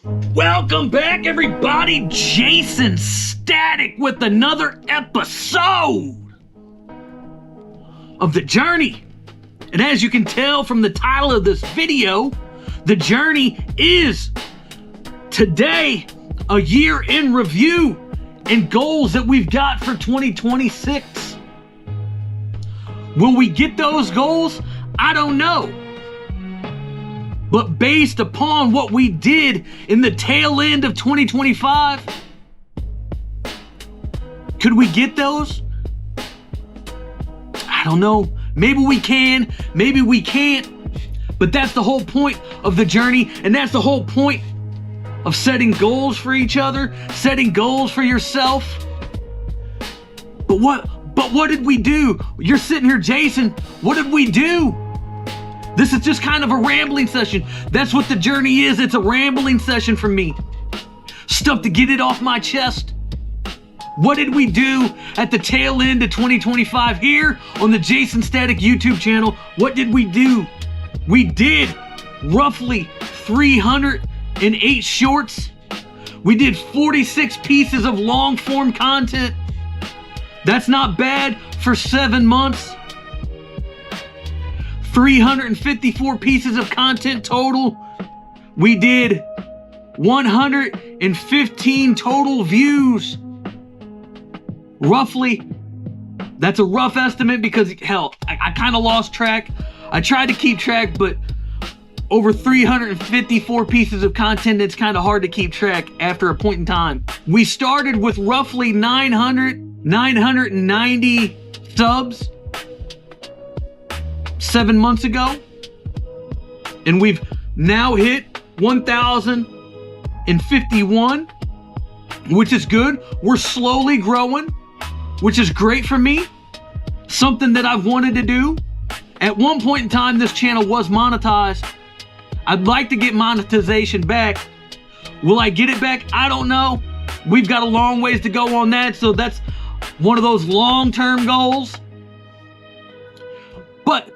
Welcome back, everybody. Jaysin Static with another episode of The Journey. And as you can tell from the title of this video, The Journey is today a year in review and goals that we've got for 2026. Will we get those goals? I don't know. But based upon what we did in the tail end of 2025, could we get those? I don't know. Maybe we can, maybe we can't. But that's the whole point of the journey, and that's the whole point of setting goals for each other, setting goals for yourself. But what did we do? You're sitting here, Jaysin, what did we do? This is just kind of a rambling session. That's what the journey is. It's a rambling session for me. Stuff to get it off my chest. What did we do at the tail end of 2025 here on the Jaysin Static YouTube channel? What did we do? We did roughly 308 shorts. We did 46 pieces of long form content. That's not bad for 7 months. 354 pieces of content total. We did 115 total views. Roughly. That's a rough estimate because, hell, I kind of lost track. I tried to keep track, but over 354 pieces of content, it's kind of hard to keep track after a point in time. We started with roughly 990 subs 7 months ago, and we've now hit 1,051, which is good. We're slowly growing, which is great for me. Something that I've wanted to do. At one point in time, this channel was monetized. I'd like to get monetization back. Will I get it back? I don't know. We've got a long ways to go on that, so that's one of those long-term goals. But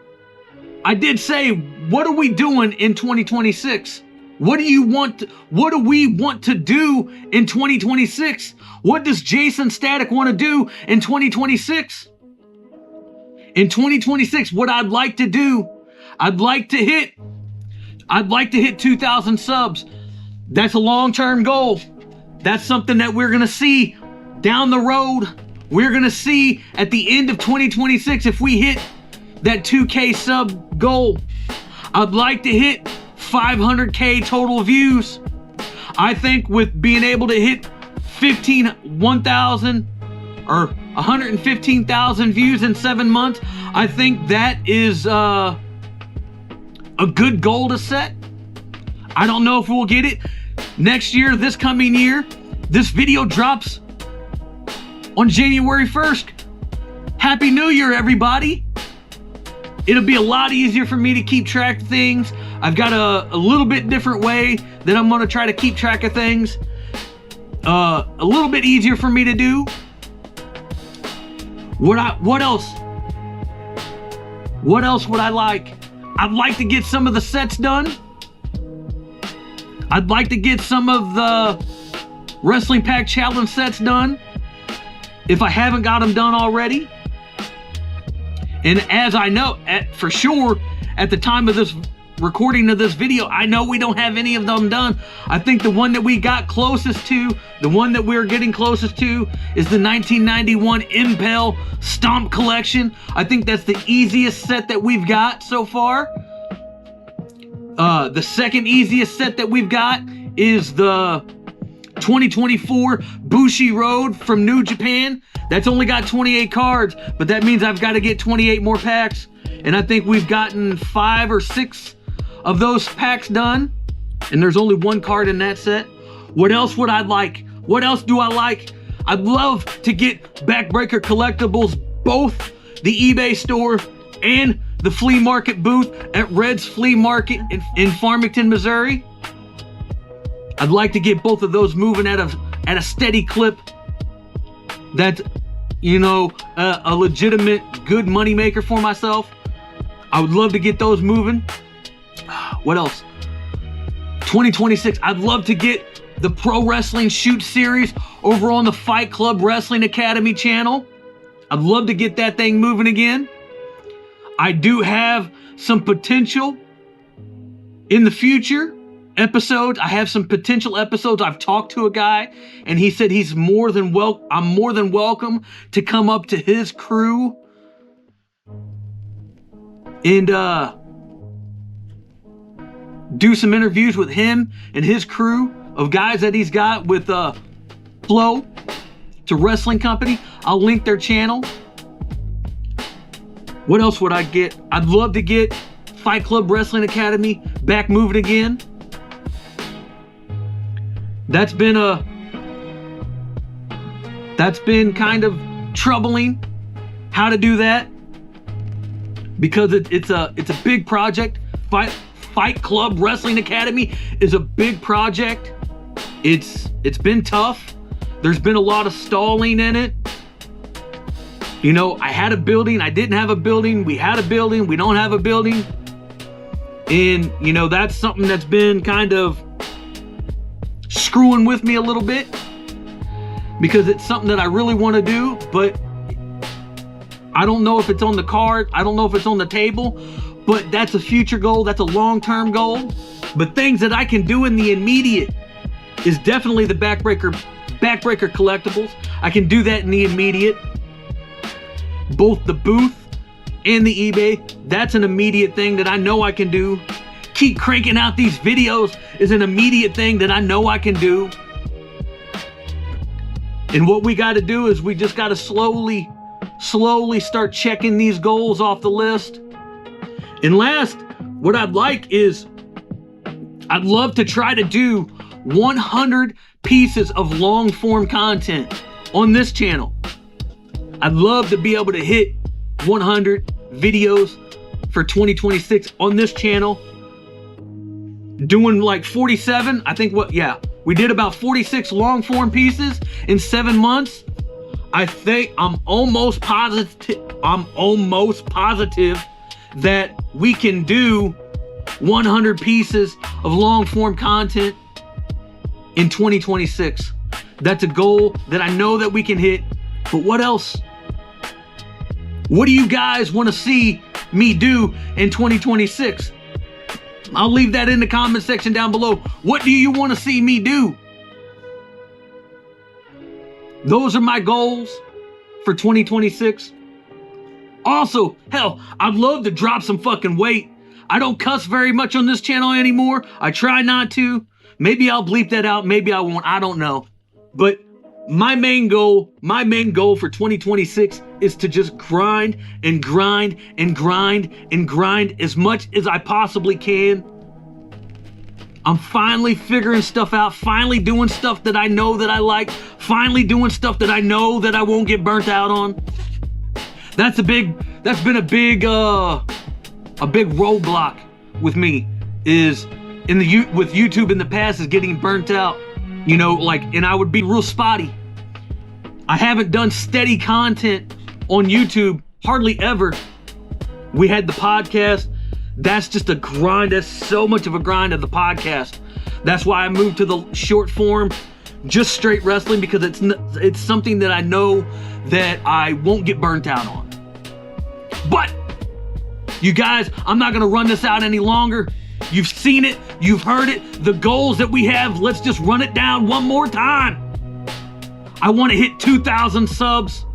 I did say, what are we doing in 2026? What do we want to do in 2026? What does Jaysin Static want to do in 2026? In 2026, what I'd like to do, I'd like to hit 2,000 subs. That's a long-term goal. That's something that we're going to see down the road. We're going to see at the end of 2026 if we hit that 2K sub goal. I'd like to hit 500K total views. I think with being able to hit 1,000 or 115,000 views in 7 months, I think that is a good goal to set. I don't know if we'll get it next year, this coming year. This video drops on January 1st. Happy New Year, everybody. It'll be a lot easier for me to keep track of things. I've got a little bit different way that I'm going to try to keep track of things. A little bit easier for me to do. What else? What else would I like? I'd like to get some of the sets done. I'd like to get some of the Wrestling Pack Challenge sets done, if I haven't got them done already. And as I know, for sure, at the time of this recording of this video, I know we don't have any of them done. I think the one that we got closest to, the one that we're getting closest to, is the 1991 Impel Stomp Collection. I think that's the easiest set that we've got so far. The second easiest set that we've got is the 2024 Bushiroad from New Japan. That's only got 28 cards, but that means I've got to get 28 more packs. And I think we've gotten 5 or 6 of those packs done. And there's only one card in that set. What else would I like? What else do I like? I'd love to get Backbreaker Collectibles, both the eBay store and the flea market booth at Red's Flea Market in Farmington, Missouri. I'd like to get both of those moving at a steady clip. That's, you know, a legitimate good money maker for myself. I would love to get those moving. What else? 2026, I'd love to get the Pro Wrestling Shoot Series over on the Fight Club Wrestling Academy channel. I'd love to get that thing moving again. I do have some potential in the future episodes. I have some potential episodes. I've talked to a guy and he said I'm more than welcome to come up to his crew and do some interviews with him and his crew of guys that he's got with Flow to Wrestling Company. I'll link their channel. What else would I get? I'd love to get Fight Club Wrestling Academy back moving again. That's been kind of troubling how to do that, because it's a big project. Fight Club Wrestling Academy is a big project. It's been tough. There's been a lot of stalling in it. You know, I had a building, I didn't have a building, we had a building, we don't have a building. And, you know, that's something that's been kind of screwing with me a little bit, because it's something that I really want to do, but I don't know if it's on the card. I don't know if it's on the table, but that's a future goal. That's a long-term goal. But things that I can do in the immediate is definitely the Backbreaker Collectibles. I can do that in the immediate. Both the booth and the eBay, that's an immediate thing that I know I can do. Keep cranking out these videos is an immediate thing that I know I can do. And what we got to do is we just got to slowly start checking these goals off the list. And last, what I'd like is, I'd love to try to do 100 pieces of long form content on this channel. I'd love to be able to hit 100 videos for 2026 on this channel. Doing like 47, I think we did about 46 long form pieces in 7 months. I think I'm almost positive that we can do 100 pieces of long form content in 2026. That's a goal that I know that we can hit. But what else? What do you guys want to see me do in 2026? I'll leave that in the comment section down below. What do you want to see me do? Those are my goals for 2026. Also, hell, I'd love to drop some fucking weight. I don't cuss very much on this channel anymore. I try not to. Maybe I'll bleep that out. Maybe I won't. I don't know. But my main goal for 2026 is to just grind and grind and grind and grind as much as I possibly can. I'm finally figuring stuff out, finally doing stuff that I know that I like, finally doing stuff that I know that I won't get burnt out on. That's been a big roadblock with me, is with YouTube in the past, is getting burnt out. You know, and I would be real spotty. I haven't done steady content on YouTube hardly ever. We had the podcast. That's just a grind. That's so much of a grind of the podcast. That's why I moved to the short form, just straight wrestling, because it's something that I know that I won't get burnt out on. But you guys, I'm not gonna run this out any longer. You've seen it, you've heard it, the goals that we have. Let's just run it down one more time. I want to hit 2,000 subs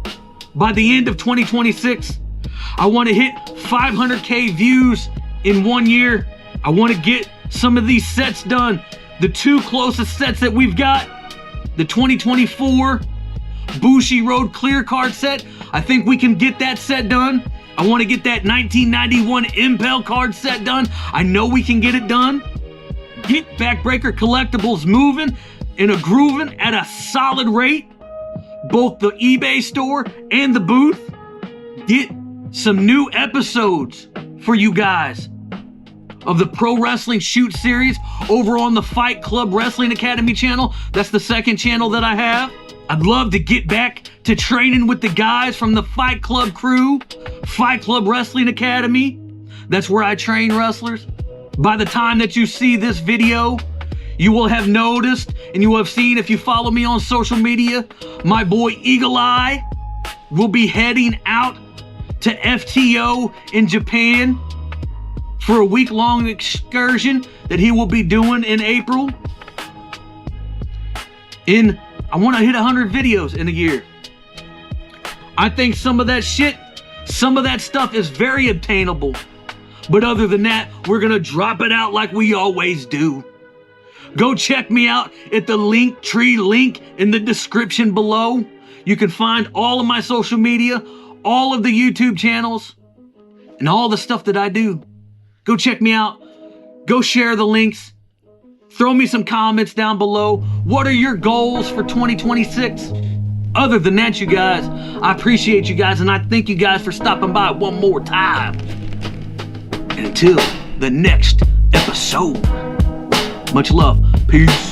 by the end of 2026. I want to hit 500K views in 1 year. I want to get some of these sets done. The 2 closest sets that we've got, the 2024 Bushi Road clear card set, I think we can get that set done. I want to get that 1991 Impel card set done. I know we can get it done. Get Backbreaker Collectibles moving and a grooving at a solid rate. Both the eBay store and the booth. Get some new episodes for you guys of the Pro Wrestling Shoot Series over on the Fight Club Wrestling Academy channel. That's the second channel that I have. I'd love to get back to training with the guys from the Fight Club crew, Fight Club Wrestling Academy. That's where I train wrestlers. By the time that you see this video, You will have noticed and you will have seen if you follow me on social media, my boy Eagle Eye will be heading out to FTO in Japan for a week-long excursion that he will be doing in April. I want to hit 100 videos in a year. I think some of that stuff is very obtainable. But other than that, we're going to drop it out like we always do. Go check me out at the Linktree link in the description below. You can find all of my social media, all of the YouTube channels, and all the stuff that I do. Go check me out. Go share the links. Throw me some comments down below. What are your goals for 2026? Other than that, you guys, I appreciate you guys, and I thank you guys for stopping by one more time. And until the next episode, much love. Peace.